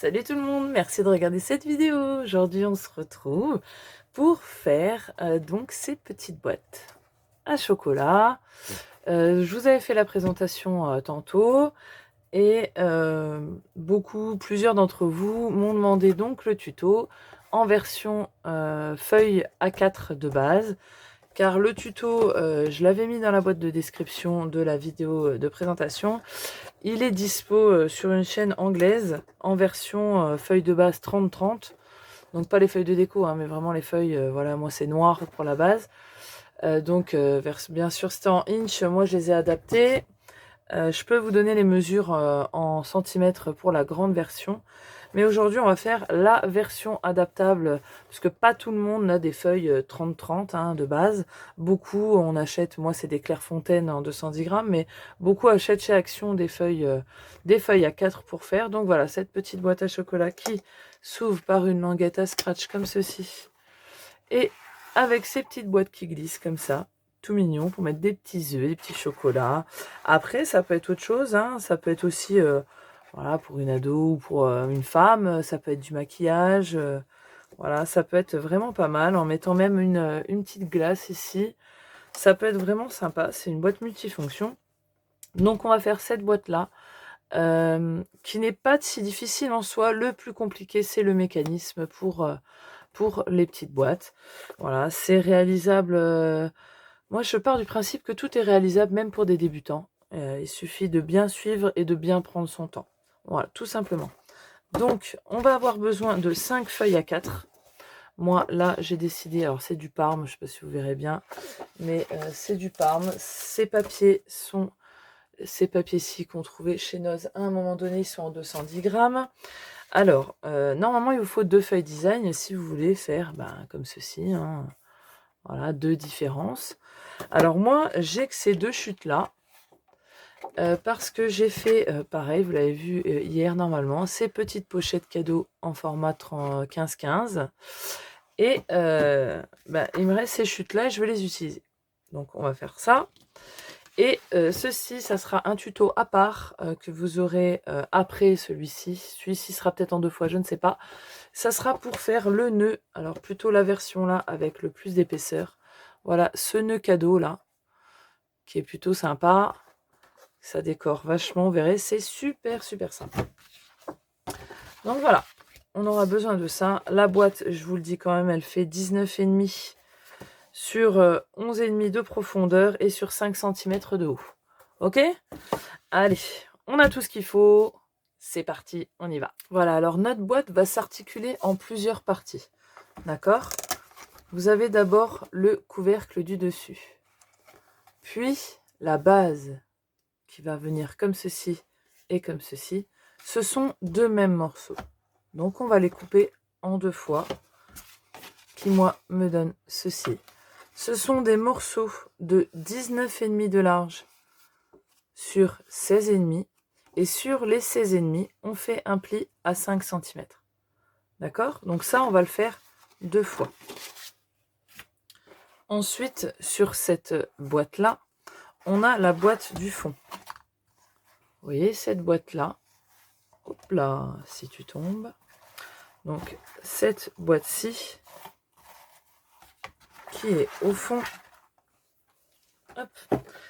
Salut tout le monde, merci de regarder cette vidéo. Aujourd'hui, on se retrouve pour faire donc ces petites boîtes à chocolat. Je vous avais fait la présentation tantôt et plusieurs d'entre vous m'ont demandé donc le tuto en version feuille A4 de base. Car le tuto, je l'avais mis dans la boîte de description de la vidéo de présentation. Il est dispo sur une chaîne anglaise en version feuille de base 30-30. Donc pas les feuilles de déco, hein, mais vraiment les feuilles, voilà, moi c'est noir pour la base. Bien sûr c'était en inch, moi je les ai adaptés. Je peux vous donner les mesures en centimètres pour la grande version. Mais aujourd'hui, on va faire la version adaptable, parce que pas tout le monde a des feuilles 30-30 hein, de base. Beaucoup, on achète, moi c'est des Clairefontaine en 210 grammes, mais beaucoup achètent chez Action des feuilles à 4 pour faire. Donc voilà, cette petite boîte à chocolat qui s'ouvre par une languette à scratch comme ceci. Et avec ces petites boîtes qui glissent comme ça, tout mignon, pour mettre des petits œufs, des petits chocolats. Après, ça peut être autre chose, hein. Ça peut être aussi voilà, pour une ado ou pour une femme, ça peut être du maquillage. Voilà, ça peut être vraiment pas mal, en mettant même une petite glace ici. Ça peut être vraiment sympa, c'est une boîte multifonction. Donc on va faire cette boîte-là, qui n'est pas si difficile en soi. Le plus compliqué, c'est le mécanisme pour les petites boîtes. Voilà, c'est réalisable. Moi, je pars du principe que tout est réalisable, même pour des débutants. Il suffit de bien suivre et de bien prendre son temps. Voilà, tout simplement. Donc, on va avoir besoin de 5 feuilles à 4. Moi, là, j'ai décidé, alors c'est du Parme, je ne sais pas si vous verrez bien, mais c'est du Parme. Ces papiers-ci qu'on trouvait chez Noz à un moment donné, ils sont en 210 grammes. Alors, normalement, il vous faut 2 feuilles design si vous voulez faire comme ceci, hein. Voilà, 2 différences. Alors moi, j'ai que ces 2 chutes-là, parce que j'ai fait, pareil, vous l'avez vu hier normalement, ces petites pochettes cadeaux en format 15-15. Et il me reste ces chutes-là et je vais les utiliser. Donc on va faire ça. Et ceci, ça sera un tuto à part que vous aurez après celui-ci. Celui-ci sera peut-être en 2 fois, je ne sais pas. Ça sera pour faire le nœud. Alors plutôt la version là avec le plus d'épaisseur. Voilà, ce nœud cadeau là, qui est plutôt sympa. Ça décore vachement, vous verrez, c'est super super simple. Donc voilà, on aura besoin de ça. La boîte, je vous le dis quand même, elle fait 19,5 sur 11,5 de profondeur et sur 5 cm de haut. Ok? Allez, on a tout ce qu'il faut. C'est parti, on y va. Voilà, alors notre boîte va s'articuler en plusieurs parties. D'accord? Vous avez d'abord le couvercle du dessus. Puis la base qui va venir comme ceci et comme ceci. Ce sont 2 mêmes morceaux. Donc on va les couper en 2 fois. Qui moi me donne ceci. Ce sont des morceaux de 19,5 de large sur 16,5. Et sur les 16,5, on fait un pli à 5 cm. D'accord? Donc ça, on va le faire 2 fois. Ensuite, sur cette boîte-là, on a la boîte du fond. Vous voyez, cette boîte-là. Hop là, si tu tombes. Donc, cette boîte-ci, qui est au fond. Hop.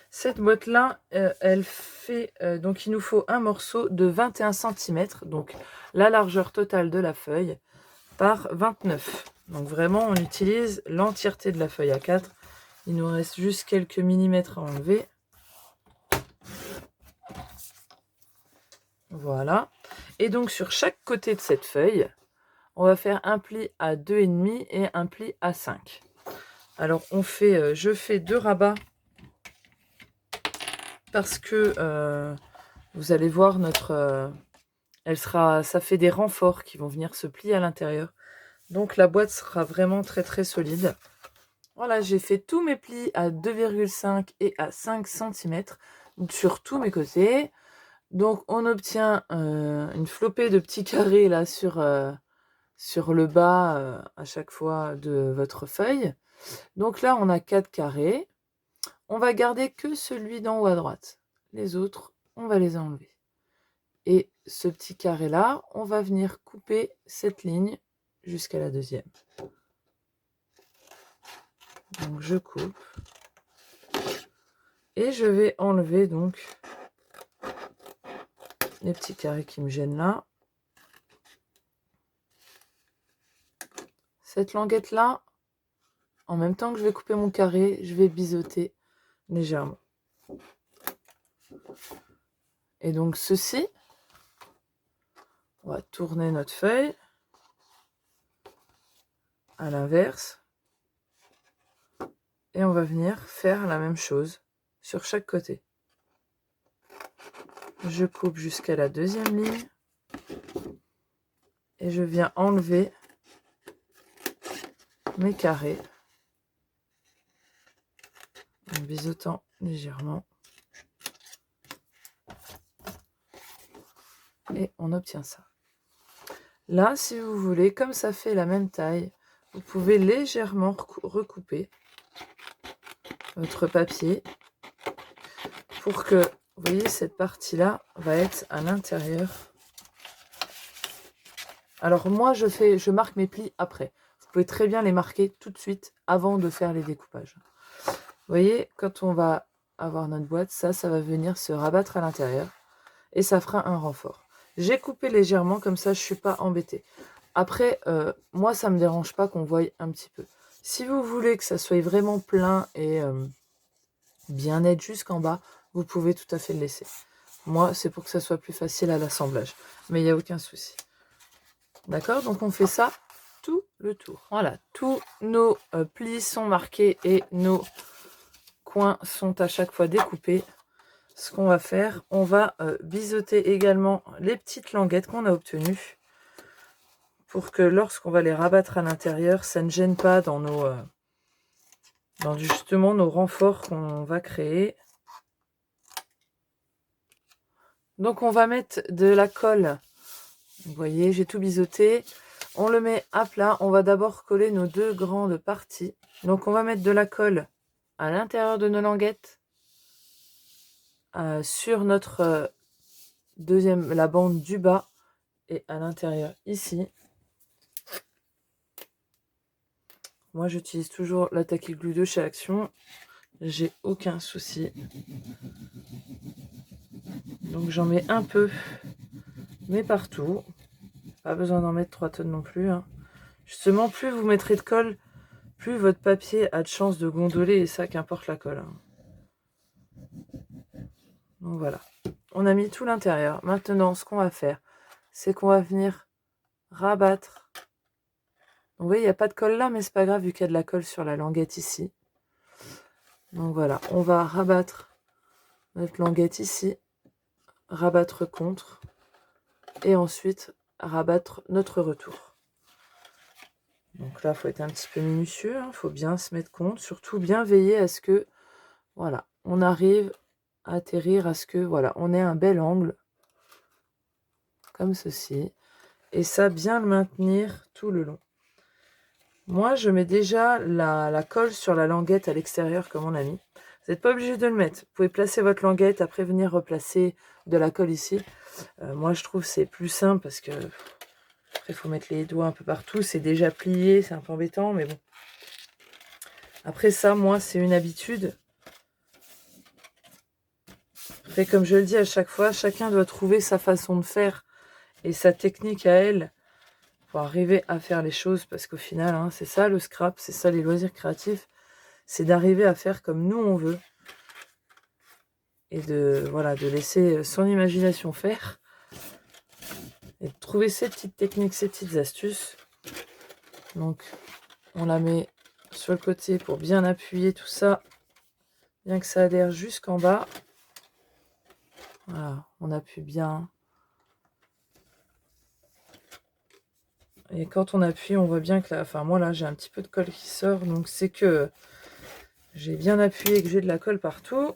Cette boîte-là, elle fait... donc, il nous faut un morceau de 21 cm. Donc, la largeur totale de la feuille par 29. Donc, vraiment, on utilise l'entièreté de la feuille A4. Il nous reste juste quelques millimètres à enlever. Voilà. Et donc, sur chaque côté de cette feuille, on va faire un pli à 2,5 et un pli à 5. Alors, je fais 2 rabats parce que vous allez voir ça fait des renforts qui vont venir se plier à l'intérieur. Donc, la boîte sera vraiment très très solide. Voilà, j'ai fait tous mes plis à 2,5 et à 5 cm sur tous mes côtés. Donc, on obtient une flopée de petits carrés là sur le bas à chaque fois de votre feuille. Donc là, on a 4 carrés. On va garder que celui d'en haut à droite. Les autres, on va les enlever. Et ce petit carré là, on va venir couper cette ligne jusqu'à la deuxième. Donc je coupe et je vais enlever donc les petits carrés qui me gênent là. Cette languette là, en même temps que je vais couper mon carré, je vais biseauter légèrement. Et donc ceci, on va tourner notre feuille à l'inverse. Et on va venir faire la même chose sur chaque côté. Je coupe jusqu'à la deuxième ligne. Et je viens enlever mes carrés. En biseautant légèrement. Et on obtient ça. Là, si vous voulez, comme ça fait la même taille, vous pouvez légèrement recouper votre papier pour que, vous voyez, cette partie-là va être à l'intérieur. Alors moi, je marque mes plis après. Vous pouvez très bien les marquer tout de suite avant de faire les découpages. Vous voyez, quand on va avoir notre boîte, ça va venir se rabattre à l'intérieur et ça fera un renfort. J'ai coupé légèrement, comme ça je ne suis pas embêtée. Après, moi ça ne me dérange pas qu'on voie un petit peu. Si vous voulez que ça soit vraiment plein et bien net jusqu'en bas, vous pouvez tout à fait le laisser. Moi, c'est pour que ça soit plus facile à l'assemblage. Mais il n'y a aucun souci. D'accord? Donc on fait ça tout le tour. Voilà, tous nos plis sont marqués et nos coins sont à chaque fois découpés. Ce qu'on va faire, on va biseauter également les petites languettes qu'on a obtenues pour que lorsqu'on va les rabattre à l'intérieur, ça ne gêne pas dans dans justement nos renforts qu'on va créer. Donc on va mettre de la colle. Vous voyez, j'ai tout biseauté. On le met à plat. On va d'abord coller nos deux grandes parties. Donc on va mettre de la colle à l'intérieur de nos languettes. Sur notre la bande du bas et à l'intérieur ici. Moi j'utilise toujours la Tacky Glue de chez Action, j'ai aucun souci. Donc j'en mets un peu, mais partout. Pas besoin d'en mettre 3 tonnes non plus. Hein. Justement, plus vous mettrez de colle, plus votre papier a de chances de gondoler, et ça qu'importe la colle. Hein. Donc voilà, on a mis tout l'intérieur. Maintenant, ce qu'on va faire, c'est qu'on va venir rabattre. Donc, vous voyez, il n'y a pas de colle là, mais c'est pas grave vu qu'il y a de la colle sur la languette ici. Donc voilà, on va rabattre notre languette ici, rabattre contre, et ensuite rabattre notre retour. Donc là, il faut être un petit peu minutieux, il faut bien se mettre compte, surtout bien veiller à ce que, voilà, on arrive à atterrir, à ce que, voilà, on ait un bel angle, comme ceci, et ça, bien le maintenir tout le long. Moi, je mets déjà la colle sur la languette à l'extérieur, comme on a mis. Vous n'êtes pas obligé de le mettre. Vous pouvez placer votre languette, après venir replacer de la colle ici. Moi, je trouve que c'est plus simple parce que après, il faut mettre les doigts un peu partout. C'est déjà plié, c'est un peu embêtant, mais bon. Après ça, moi, c'est une habitude. Après, comme je le dis à chaque fois, chacun doit trouver sa façon de faire et sa technique à elle pour arriver à faire les choses. Parce qu'au final, hein, c'est ça le scrap, c'est ça les loisirs créatifs. C'est d'arriver à faire comme nous on veut. Et voilà, de laisser son imagination faire. Et de trouver ces petites techniques, ces petites astuces. Donc, on la met sur le côté pour bien appuyer tout ça. Bien que ça adhère jusqu'en bas. Voilà, on appuie bien. Et quand on appuie, on voit bien que enfin moi là, j'ai un petit peu de colle qui sort. Donc, c'est que j'ai bien appuyé et que j'ai de la colle partout.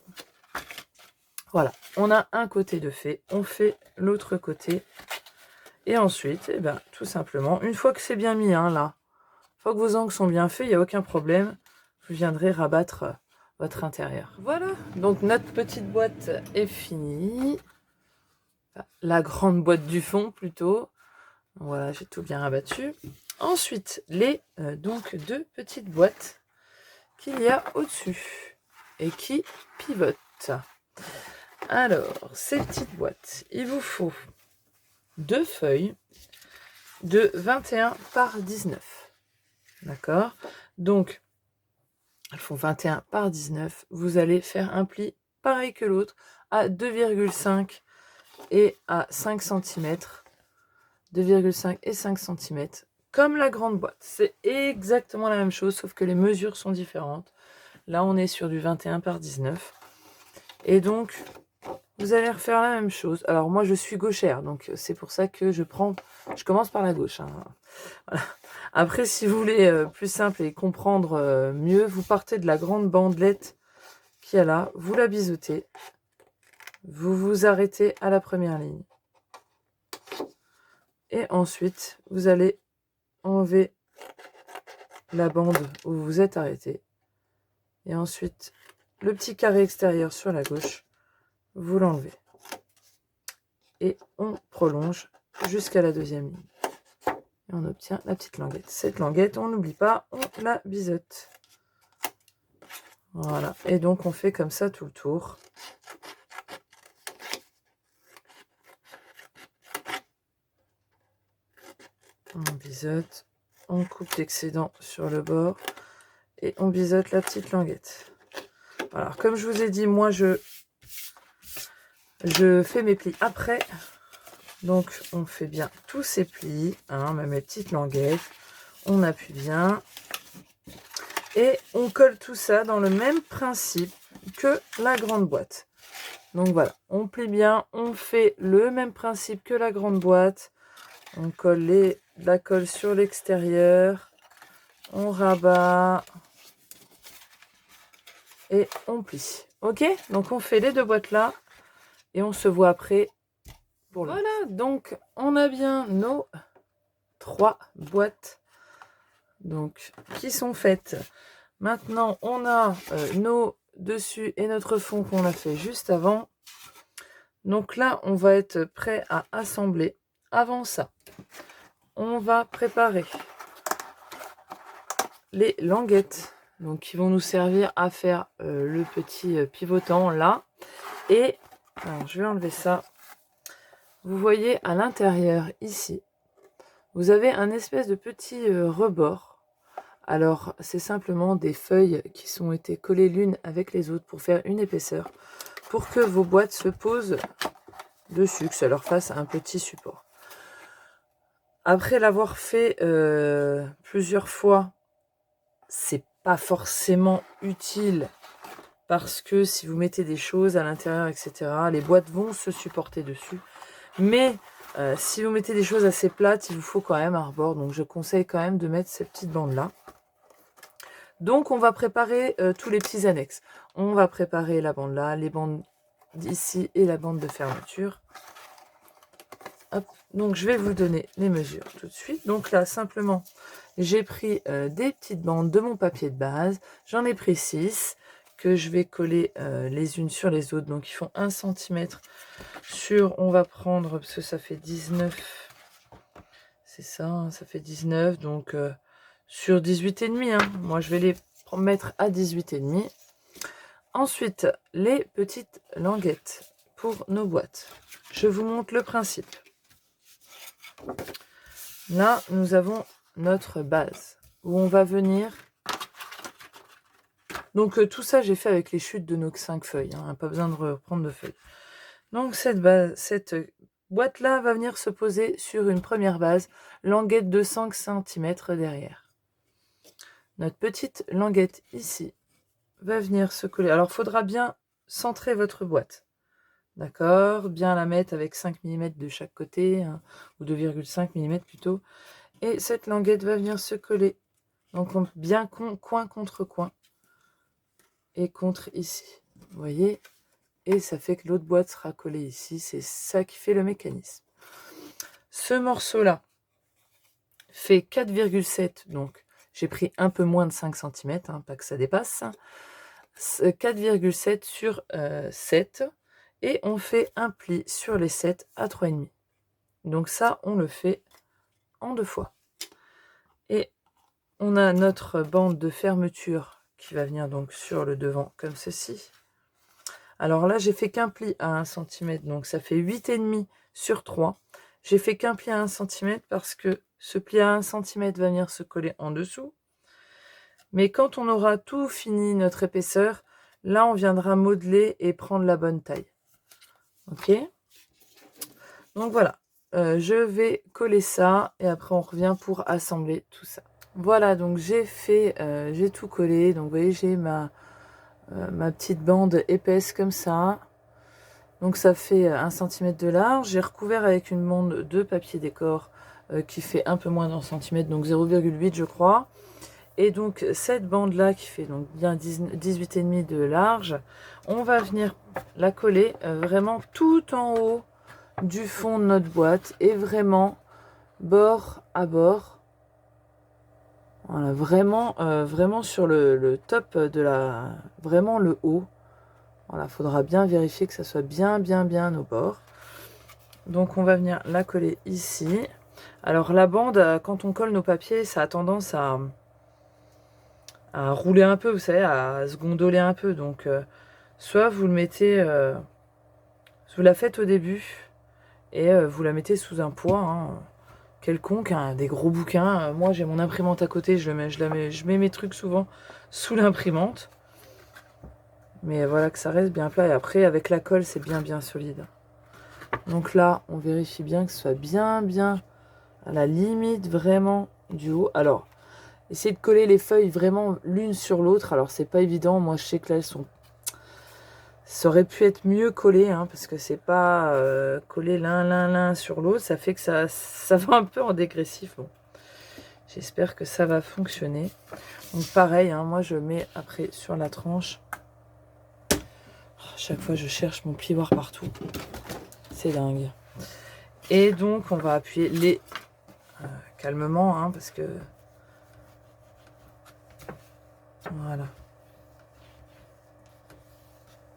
Voilà, on a un côté de fait. On fait l'autre côté. Et ensuite, eh ben, tout simplement, une fois que c'est bien mis, hein, là, une fois que vos angles sont bien faits, il n'y a aucun problème. Vous viendrez rabattre votre intérieur. Voilà, donc notre petite boîte est finie. la grande boîte du fond plutôt. Voilà, j'ai tout bien rabattu. Ensuite, les donc 2 petites boîtes qu'il y a au-dessus et qui pivotent. Alors, ces petites boîtes, il vous faut 2 feuilles de 21 par 19. D'accord? Donc, elles font 21 par 19. Vous allez faire un pli pareil que l'autre à 2,5 et à 5 cm. 2,5 et 5 cm. Comme la grande boîte. C'est exactement la même chose, sauf que les mesures sont différentes. Là, on est sur du 21 par 19. Et donc, vous allez refaire la même chose. Alors, moi, je suis gauchère, donc c'est pour ça que je commence par la gauche. Hein. Voilà. Après, si vous voulez plus simple et comprendre mieux, vous partez de la grande bandelette qu'il y a là, vous la biseautez, vous vous arrêtez à la première ligne. Et ensuite, vous allez enlever la bande où vous êtes arrêté. Et ensuite, le petit carré extérieur sur la gauche, vous l'enlevez. Et on prolonge jusqu'à la deuxième ligne. Et on obtient la petite languette. Cette languette, on n'oublie pas, on la biseaute. Voilà. Et donc, on fait comme ça tout le tour. On biseaute. On coupe l'excédent sur le bord. Et on biseaute la petite languette. Alors, comme je vous ai dit, moi, je fais mes plis après. Donc, on fait bien tous ces plis, hein, même les petites languettes. On appuie bien. Et on colle tout ça dans le même principe que la grande boîte. Donc voilà, on plie bien, on fait le même principe que la grande boîte. On colle la colle sur l'extérieur. On rabat. Et on plie. Ok? Donc on fait les 2 boîtes là. Et on se voit après. Voilà, donc on a bien nos 3 boîtes donc, qui sont faites. Maintenant, on a nos dessus et notre fond qu'on a fait juste avant. Donc là, on va être prêt à assembler. Avant ça, on va préparer les languettes donc, qui vont nous servir à faire le petit pivotant là. Et, alors je vais enlever ça. Vous voyez à l'intérieur, ici, vous avez un espèce de petit rebord. Alors, c'est simplement des feuilles qui sont été collées l'une avec les autres pour faire une épaisseur, pour que vos boîtes se posent dessus, que ça leur fasse un petit support. Après l'avoir fait plusieurs fois, c'est pas forcément utile, parce que si vous mettez des choses à l'intérieur, etc., les boîtes vont se supporter dessus. Mais si vous mettez des choses assez plates, il vous faut quand même un rebord. Donc je conseille quand même de mettre cette petite bande-là. Donc on va préparer tous les petits annexes. On va préparer la bande là, les bandes d'ici et la bande de fermeture. Hop. Donc je vais vous donner les mesures tout de suite. Donc là simplement j'ai pris des petites bandes de mon papier de base. J'en ai pris 6 que je vais coller les unes sur les autres. Donc ils font 1 cm sur, on va prendre, parce que ça fait 19, c'est ça, hein, ça fait 19, donc sur 18,5, hein. Moi je vais les mettre à 18,5. Ensuite, les petites languettes pour nos boîtes. Je vous montre le principe. Là, nous avons notre base, où on va venir... Donc tout ça, j'ai fait avec les chutes de nos 5 feuilles, hein, pas besoin de reprendre de feuilles. Donc cette boîte-là va venir se poser sur une première base, languette de 5 cm derrière. Notre petite languette ici va venir se coller. Alors, il faudra bien centrer votre boîte. D'accord? Bien la mettre avec 5 mm de chaque côté, hein, ou 2,5 mm plutôt. Et cette languette va venir se coller. Donc, bien coin contre coin. Et contre ici. Vous voyez? Et ça fait que l'autre boîte sera collée ici. C'est ça qui fait le mécanisme. Ce morceau-là fait 4,7. Donc, j'ai pris un peu moins de 5 cm, hein, pas que ça dépasse. 4,7 sur 7. Et on fait un pli sur les 7 à 3,5. Donc ça, on le fait en 2 fois. Et on a notre bande de fermeture qui va venir donc sur le devant comme ceci. Alors là, j'ai fait qu'un pli à 1 cm, donc ça fait 8,5 sur 3. J'ai fait qu'un pli à 1 cm parce que ce pli à 1 cm va venir se coller en dessous. Mais quand on aura tout fini notre épaisseur, là, on viendra modeler et prendre la bonne taille. Ok? Donc voilà, je vais coller ça et après on revient pour assembler tout ça. Voilà, donc j'ai tout collé. Donc vous voyez, j'ai ma petite bande épaisse comme ça. Donc ça fait 1 cm de large. J'ai recouvert avec une bande de papier décor qui fait un peu moins d'un centimètre, donc 0,8 je crois. Et donc cette bande là qui fait donc bien 18,5 de large, on va venir la coller vraiment tout en haut du fond de notre boîte et vraiment bord à bord. Voilà, vraiment, vraiment sur le top de la... Vraiment le haut. Voilà, faudra bien vérifier que ça soit bien au bord. Donc on va venir la coller ici. Alors la bande, quand on colle nos papiers, ça a tendance à rouler un peu, vous savez, à se gondoler un peu. Donc soit vous le mettez, vous la faites au début et vous la mettez sous un poids quelconque, des gros bouquins. Moi j'ai mon imprimante à côté, je mets mes trucs souvent sous l'imprimante. Mais voilà que ça reste bien plat et après avec la colle c'est bien solide. Donc là on vérifie bien que ce soit bien à la limite vraiment du haut. Alors essayez de coller les feuilles vraiment l'une sur l'autre. Alors c'est pas évident, moi je sais que là elles sont... Ça aurait pu être mieux collé parce que c'est pas collé l'un sur l'autre. Ça fait que ça va un peu en dégressif. Bon. J'espère que ça va fonctionner. Donc pareil, moi je mets après sur la tranche. À chaque fois je cherche mon plioir partout. C'est dingue. Et donc on va appuyer les calmement parce que voilà.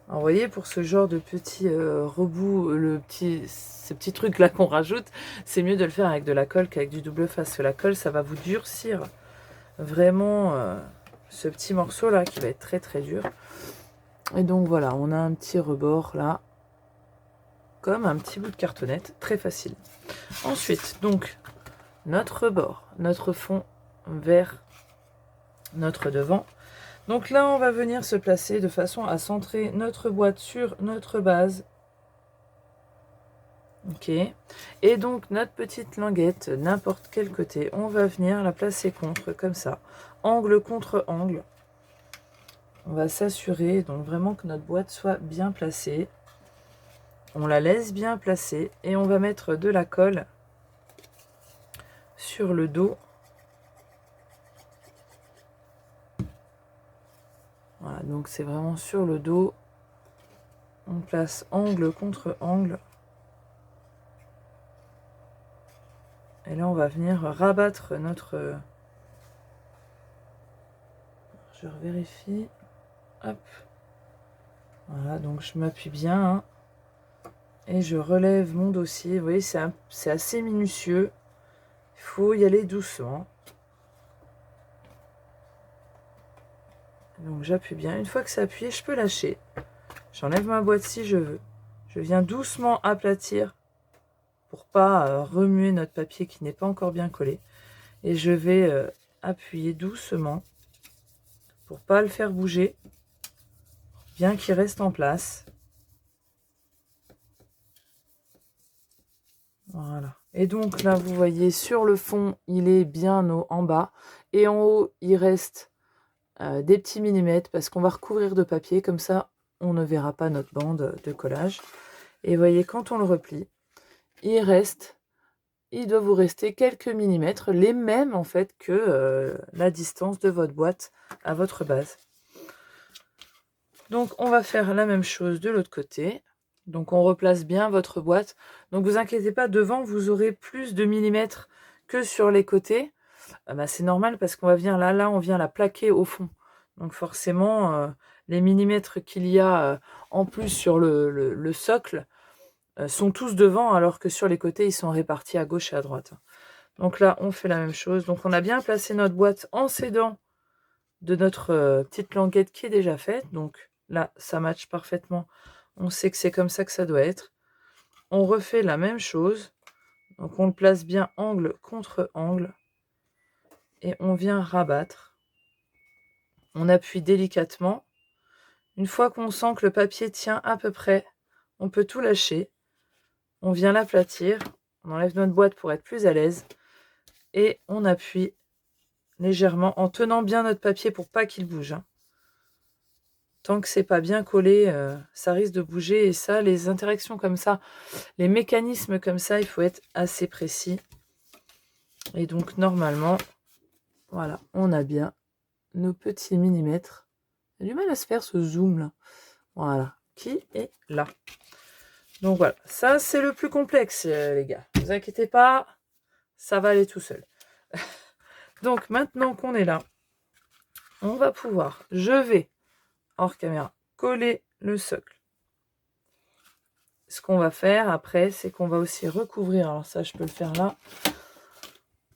Alors, vous voyez, pour ce genre de petit rebout, ces petits trucs là qu'on rajoute, c'est mieux de le faire avec de la colle qu'avec du double face. La colle, ça va vous durcir vraiment ce petit morceau là qui va être très dur. Et donc voilà, on a un petit rebord là, comme un petit bout de cartonnette, très facile. Ensuite, donc, notre rebord, notre fond vers notre devant. Donc là, on va venir se placer de façon à centrer notre boîte sur notre base. Ok. Et donc, notre petite languette, n'importe quel côté, on va venir la placer contre, comme ça, angle contre angle. On va s'assurer donc vraiment que notre boîte soit bien placée. On la laisse bien placée et on va mettre de la colle sur le dos. Voilà, donc c'est vraiment sur le dos. On place angle contre angle. Et là, on va venir rabattre notre... Je vérifie. Hop. Voilà, donc je m'appuie bien. Et je relève mon dossier. Vous voyez, c'est assez minutieux. Il faut y aller doucement. Donc j'appuie bien. Une fois que c'est appuyé, je peux lâcher. J'enlève ma boîte si je veux. Je viens doucement aplatir pour pas remuer notre papier qui n'est pas encore bien collé. Et je vais appuyer doucement pour pas le faire bouger, bien qu'il reste en place. Voilà. Et donc là, vous voyez, sur le fond, il est bien en bas. Et en haut, il reste des petits millimètres parce qu'on va recouvrir de papier. Comme ça, on ne verra pas notre bande de collage. Et vous voyez, quand on le replie, il doit vous rester quelques millimètres, les mêmes en fait que la distance de votre boîte à votre base. Donc on va faire la même chose de l'autre côté. Donc on replace bien votre boîte. Donc vous inquiétez pas, devant vous aurez plus de millimètres que sur les côtés. C'est normal parce qu'on va venir là on vient la plaquer au fond. Donc forcément, les millimètres qu'il y a en plus sur le socle sont tous devant, alors que sur les côtés, ils sont répartis à gauche et à droite. Donc là, on fait la même chose. Donc on a bien placé notre boîte en s'aidant de notre petite languette qui est déjà faite. Donc là, ça matche parfaitement. On sait que c'est comme ça que ça doit être. On refait la même chose. Donc on le place bien angle contre angle. Et on vient rabattre. On appuie délicatement. Une fois qu'on sent que le papier tient à peu près, on peut tout lâcher. On vient l'aplatir. On enlève notre boîte pour être plus à l'aise. Et on appuie légèrement en tenant bien notre papier pour pas qu'il bouge. Hein. Tant que c'est pas bien collé, ça risque de bouger. Et ça, les interactions comme ça, les mécanismes comme ça, il faut être assez précis. Et donc, normalement, voilà, on a bien nos petits millimètres. J'ai du mal à se faire ce zoom là. Voilà, qui est là. Donc voilà, ça c'est le plus complexe, les gars. Ne vous inquiétez pas, ça va aller tout seul. Donc maintenant qu'on est là, on va pouvoir, je vais, hors caméra, coller le socle. Ce qu'on va faire après, c'est qu'on va aussi recouvrir, alors ça je peux le faire là,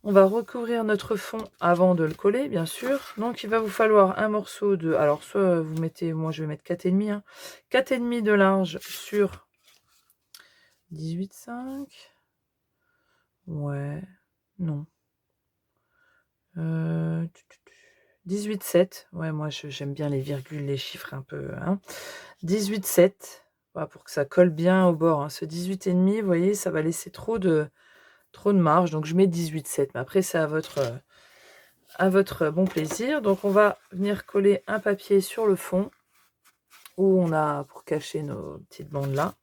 on va recouvrir notre fond avant de le coller, bien sûr. Donc il va vous falloir un morceau de, alors soit vous mettez, moi je vais mettre 4,5, hein, 4,5 de large sur 18,5, ouais, non. 18,7. Ouais, moi j'aime bien les virgules, les chiffres un peu. Hein. 18,7. Voilà, pour que ça colle bien au bord. Hein. Ce 18,5, vous voyez, ça va laisser trop de marge. Donc je mets 18,7. Mais après, c'est à votre bon plaisir. Donc on va venir coller un papier sur le fond où on a pour cacher nos petites bandes là.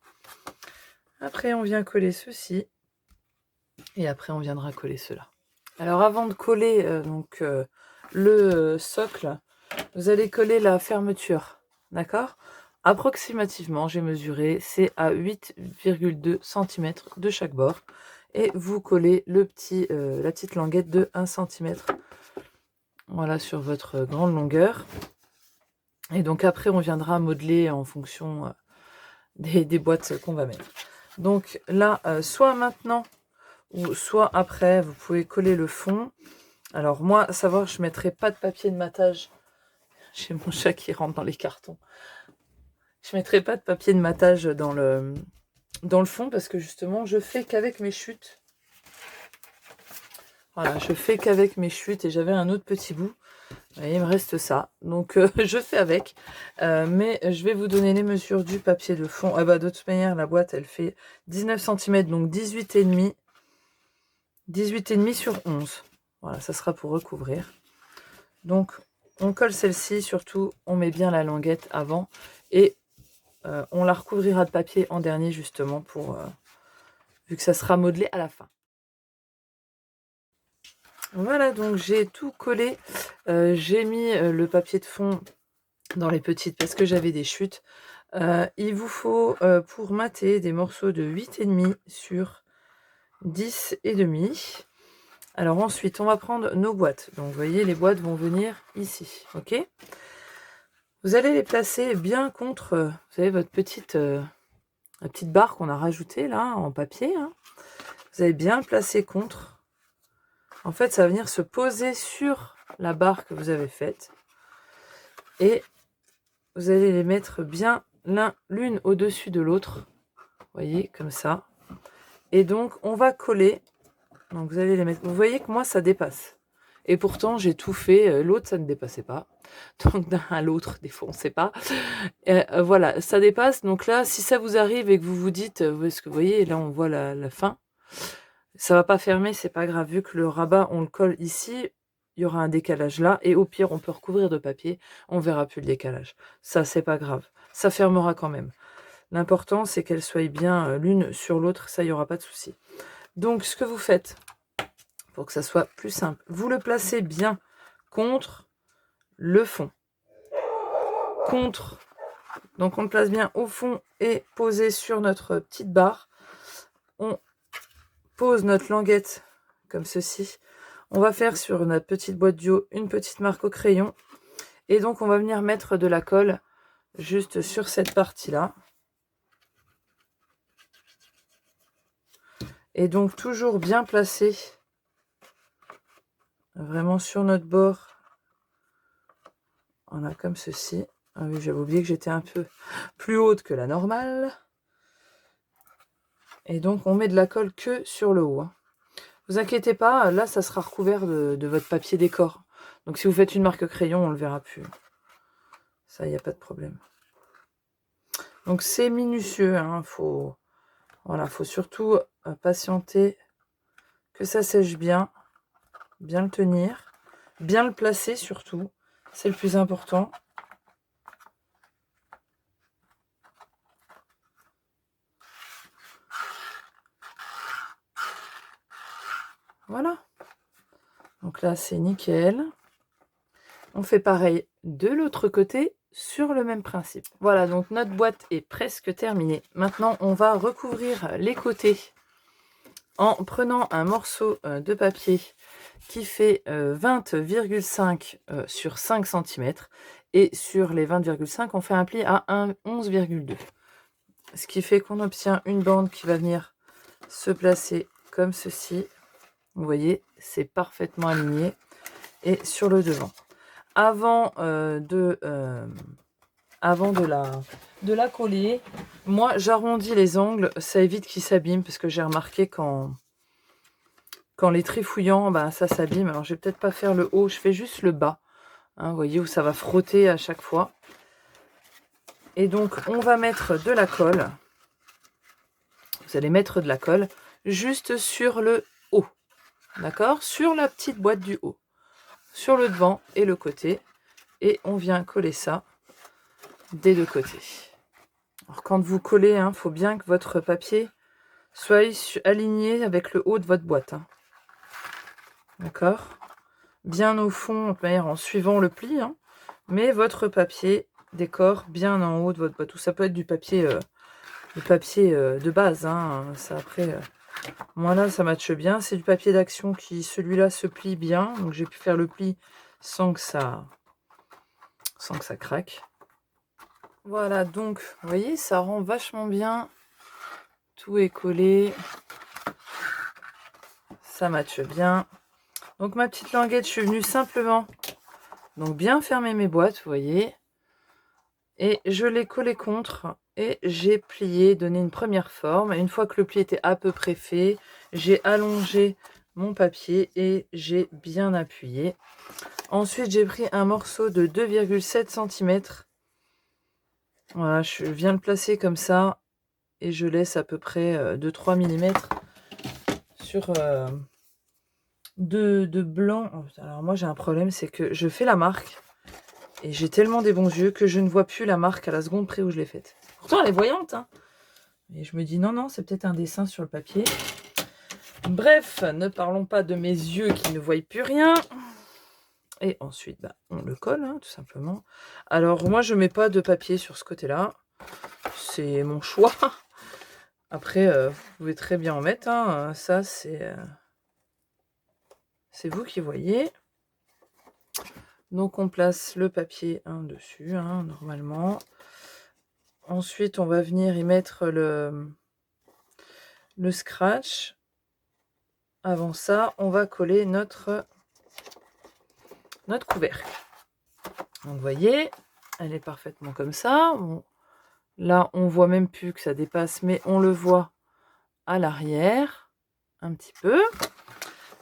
Après, on vient coller ceci. Et après, on viendra coller cela. Alors avant de coller le socle, vous allez coller la fermeture, d'accord? Approximativement, j'ai mesuré, c'est à 8,2 cm de chaque bord. Et vous collez la petite languette de 1 cm, voilà, sur votre grande longueur. Et donc après, on viendra modeler en fonction des boîtes qu'on va mettre. Donc là, soit maintenant, ou soit après, vous pouvez coller le fond. Alors moi, à savoir, je ne mettrai pas de papier de matage. J'ai mon chat qui rentre dans les cartons. Je ne mettrai pas de papier de matage dans le fond parce que justement, je fais qu'avec mes chutes. Voilà, je fais qu'avec mes chutes et j'avais un autre petit bout. Et il me reste ça. Donc je fais avec. Mais je vais vous donner les mesures du papier de fond. Ah bah, de toute manière, la boîte, elle fait 19 cm, donc 18,5. 18,5 sur 11. Voilà, ça sera pour recouvrir. Donc, on colle celle-ci, surtout, on met bien la languette avant. Et on la recouvrira de papier en dernier, justement, pour vu que ça sera modelé à la fin. Voilà, donc j'ai tout collé. J'ai mis le papier de fond dans les petites parce que j'avais des chutes. Il vous faut, pour mater, des morceaux de 8,5 sur 10,5. Alors ensuite, on va prendre nos boîtes. Donc, vous voyez, les boîtes vont venir ici, ok? Vous allez les placer bien contre, vous savez, votre la petite barre qu'on a rajoutée là, en papier. Hein. Vous allez bien le placer contre. En fait, ça va venir se poser sur la barre que vous avez faite. Et vous allez les mettre bien l'une au-dessus de l'autre. Vous voyez, comme ça. Et donc, on va coller. Donc, vous allez les mettre. Vous voyez que moi, ça dépasse. Et pourtant, j'ai tout fait. L'autre, ça ne dépassait pas. Donc, d'un à l'autre, des fois, on ne sait pas. Voilà, ça dépasse. Donc là, si ça vous arrive et que vous vous dites, est-ce que vous voyez, là, on voit la fin. Ça va pas fermer, c'est pas grave. Vu que le rabat, on le colle ici, il y aura un décalage là. Et au pire, on peut recouvrir de papier. On verra plus le décalage. Ça, c'est pas grave. Ça fermera quand même. L'important, c'est qu'elles soient bien l'une sur l'autre. Ça, il n'y aura pas de souci. Donc, ce que vous faites, pour que ça soit plus simple, vous le placez bien contre le fond. Contre. Donc, on le place bien au fond et posé sur notre petite barre. On pose notre languette comme ceci. On va faire sur notre petite boîte d'eau une petite marque au crayon. Et donc, on va venir mettre de la colle juste sur cette partie-là. Et donc toujours bien placé, vraiment sur notre bord. Voilà, comme ceci. Ah oui, j'avais oublié que j'étais un peu plus haute que la normale. Et donc on met de la colle que sur le haut. Vous inquiétez pas, là ça sera recouvert de votre papier décor. Donc si vous faites une marque crayon, on le verra plus. Ça, il n'y a pas de problème. Donc c'est minutieux, hein. Voilà, faut surtout patienter que ça sèche bien le tenir, bien le placer surtout, c'est le plus important. Voilà. Donc là, c'est nickel. On fait pareil de l'autre côté sur le même principe. Voilà, donc notre boîte est presque terminée. Maintenant, on va recouvrir les côtés en prenant un morceau de papier qui fait 20,5 sur 5 cm. Et sur les 20,5, on fait un pli à 11,2. Ce qui fait qu'on obtient une bande qui va venir se placer comme ceci. Vous voyez, c'est parfaitement aligné. Et sur le devant. Avant de la coller, moi j'arrondis les angles, ça évite qu'ils s'abîment, parce que j'ai remarqué quand les trifouillants, ben, ça s'abîme. Alors je vais peut-être pas faire le haut, je fais juste le bas. Hein, vous voyez, où ça va frotter à chaque fois. Et donc on va mettre de la colle. Vous allez mettre de la colle juste sur le haut. D'accord? Sur la petite boîte du haut. Sur le devant et le côté. Et on vient coller ça des deux côtés. Alors quand vous collez, il faut bien que votre papier soit aligné avec le haut de votre boîte. Hein. D'accord? Bien au fond, en suivant le pli, hein, mais votre papier décore bien en haut de votre boîte. Ou ça peut être du papier, de base. Hein. Ça après, moi là, ça matche bien. C'est du papier d'action qui, celui-là, se plie bien. Donc j'ai pu faire le pli sans que ça craque. Voilà, donc, vous voyez, ça rend vachement bien. Tout est collé. Ça matche bien. Donc, ma petite languette, je suis venue simplement donc bien fermer mes boîtes, vous voyez. Et je l'ai collé contre et j'ai plié, donné une première forme. Et une fois que le pli était à peu près fait, j'ai allongé mon papier et j'ai bien appuyé. Ensuite, j'ai pris un morceau de 2,7 cm. Voilà, je viens le placer comme ça. Et je laisse à peu près 2-3 mm sur de blanc. Alors moi j'ai un problème, c'est que je fais la marque et j'ai tellement des bons yeux que je ne vois plus la marque à la seconde près où je l'ai faite. Pourtant elle est voyante, hein. Et je me dis non, c'est peut-être un dessin sur le papier. Bref, ne parlons pas de mes yeux qui ne voient plus rien. Et ensuite, on le colle, hein, tout simplement. Alors moi je mets pas de papier sur ce côté-là. C'est mon choix. Après, vous pouvez très bien en mettre. Hein. Ça, c'est vous qui voyez. Donc, on place le papier dessus, normalement. Ensuite, on va venir y mettre le scratch. Avant ça, on va coller notre couvercle. Donc, vous voyez, elle est parfaitement comme ça. Bon, là, on voit même plus que ça dépasse, mais on le voit à l'arrière, un petit peu.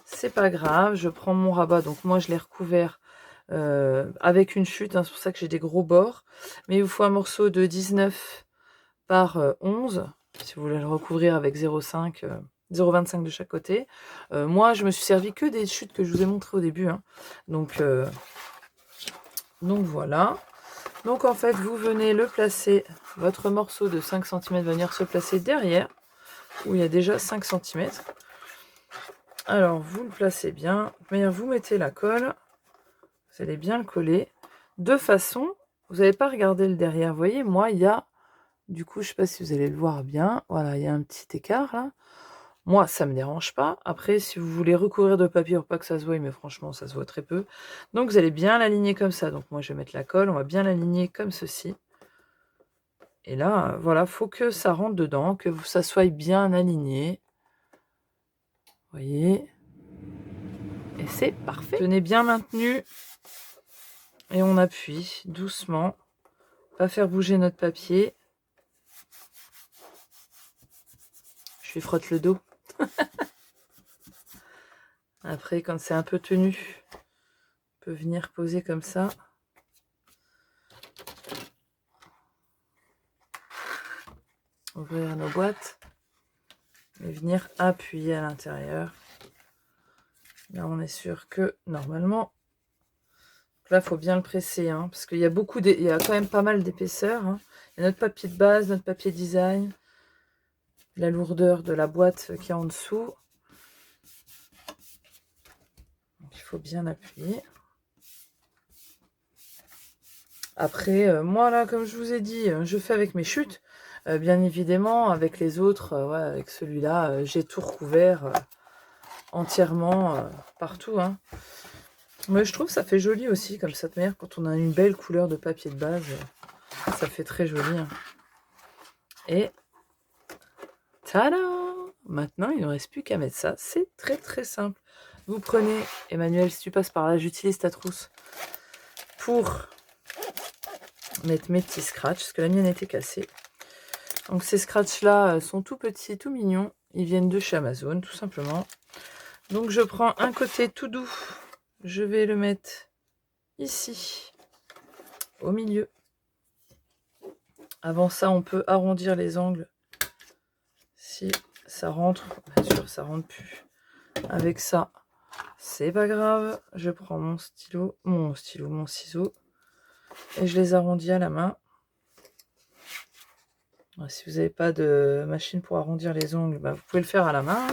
C'est pas grave, je prends mon rabat, donc moi je l'ai recouvert avec une chute, c'est pour ça que j'ai des gros bords. Mais il vous faut un morceau de 19 par 11, si vous voulez le recouvrir avec 0,25 de chaque côté. Moi je me suis servi que des chutes que je vous ai montré au début. Hein. Donc voilà. Donc en fait vous venez le placer, votre morceau de 5 cm venir se placer derrière, où il y a déjà 5 cm. Alors, vous le placez bien. Vous mettez la colle. Vous allez bien le coller. De façon, vous n'allez pas regarder le derrière. Vous voyez, moi, il y a... Du coup, je ne sais pas si vous allez le voir bien. Voilà, il y a un petit écart, là. Moi, ça ne me dérange pas. Après, si vous voulez recouvrir de papier pour pas que ça se voie, mais franchement, ça se voit très peu. Donc, vous allez bien l'aligner comme ça. Donc, moi, je vais mettre la colle. On va bien l'aligner comme ceci. Et là, voilà, faut que ça rentre dedans, que ça soit bien aligné. Vous voyez? Et c'est parfait. Tenez bien maintenu. Et on appuie doucement. Pas faire bouger notre papier. Je lui frotte le dos. Après, quand c'est un peu tenu, on peut venir poser comme ça. Ouvrir nos boîtes. Et venir appuyer à l'intérieur. Là, on est sûr que, normalement, là, il faut bien le presser, hein, parce qu'il y a il y a quand même pas mal d'épaisseur. Hein. Il y a notre papier de base, notre papier design, la lourdeur de la boîte qui est en dessous. Donc, il faut bien appuyer. Après, moi, là, comme je vous ai dit, je fais avec mes chutes. Bien évidemment, avec les autres, ouais, avec celui-là, j'ai tout recouvert entièrement partout. Hein. Mais je trouve que ça fait joli aussi, comme cette manière, quand on a une belle couleur de papier de base, ça fait très joli. Hein. Et tada! Maintenant, il ne reste plus qu'à mettre ça. C'est très très simple. Vous prenez, Emmanuel, si tu passes par là, j'utilise ta trousse pour mettre mes petits scratchs, parce que la mienne était cassée. Donc ces scratchs-là sont tout petits, tout mignons. Ils viennent de chez Amazon, tout simplement. Donc je prends un côté tout doux. Je vais le mettre ici, au milieu. Avant ça, on peut arrondir les angles. Si ça rentre, bien sûr, ça rentre plus. Avec ça, c'est pas grave. Je prends mon ciseau. Et je les arrondis à la main. Si vous n'avez pas de machine pour arrondir les ongles, bah, vous pouvez le faire à la main.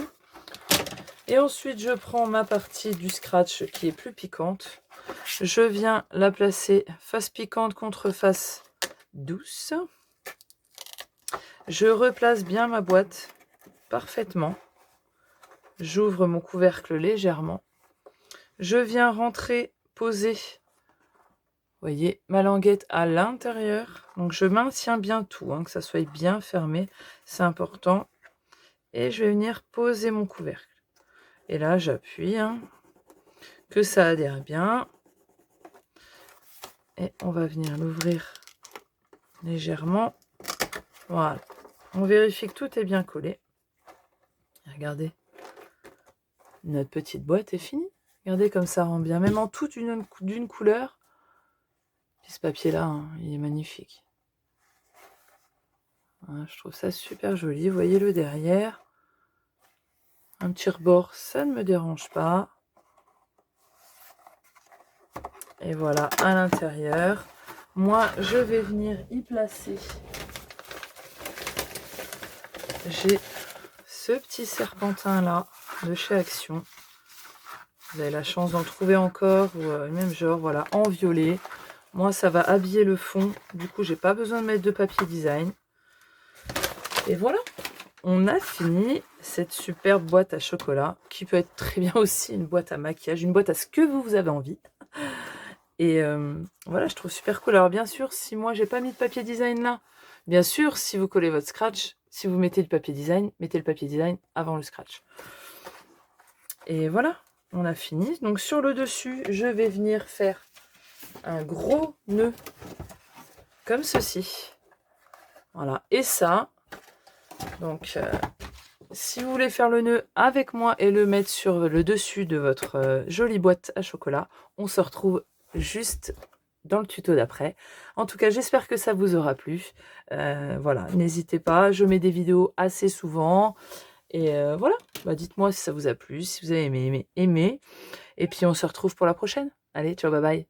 Et ensuite, je prends ma partie du scratch qui est plus piquante. Je viens la placer face piquante contre face douce. Je replace bien ma boîte parfaitement. J'ouvre mon couvercle légèrement. Je viens rentrer, poser, vous voyez, ma languette à l'intérieur. Donc, je maintiens bien tout, hein, que ça soit bien fermé. C'est important. Et je vais venir poser mon couvercle. Et là, j'appuie, hein, que ça adhère bien. Et on va venir l'ouvrir légèrement. Voilà. On vérifie que tout est bien collé. Regardez. Notre petite boîte est finie. Regardez comme ça rend bien. Même en toute d'une couleur. Puis ce papier-là, hein, il est magnifique. Voilà, je trouve ça super joli. Vous voyez le derrière. Un petit rebord, ça ne me dérange pas. Et voilà, à l'intérieur. Moi, je vais venir y placer. J'ai ce petit serpentin là de chez Action. Vous avez la chance d'en trouver encore, ou même genre, voilà, en violet. Moi, ça va habiller le fond. Du coup, j'ai pas besoin de mettre de papier design. Et voilà, on a fini cette superbe boîte à chocolat, qui peut être très bien aussi une boîte à maquillage, une boîte à ce que vous avez envie. Et voilà, je trouve super cool. Alors bien sûr, si moi j'ai pas mis de papier design là, bien sûr, si vous collez votre scratch, si vous mettez du papier design, mettez le papier design avant le scratch. Et voilà, on a fini. Donc sur le dessus, je vais venir faire un gros nœud comme ceci. Voilà, et ça, donc si vous voulez faire le nœud avec moi et le mettre sur le dessus de votre jolie boîte à chocolat, on se retrouve juste dans le tuto d'après. En tout cas, j'espère que ça vous aura plu. Voilà, n'hésitez pas, je mets des vidéos assez souvent. Et voilà, bah, dites-moi si ça vous a plu, si vous avez aimé. Et puis on se retrouve pour la prochaine. Allez, ciao, bye bye.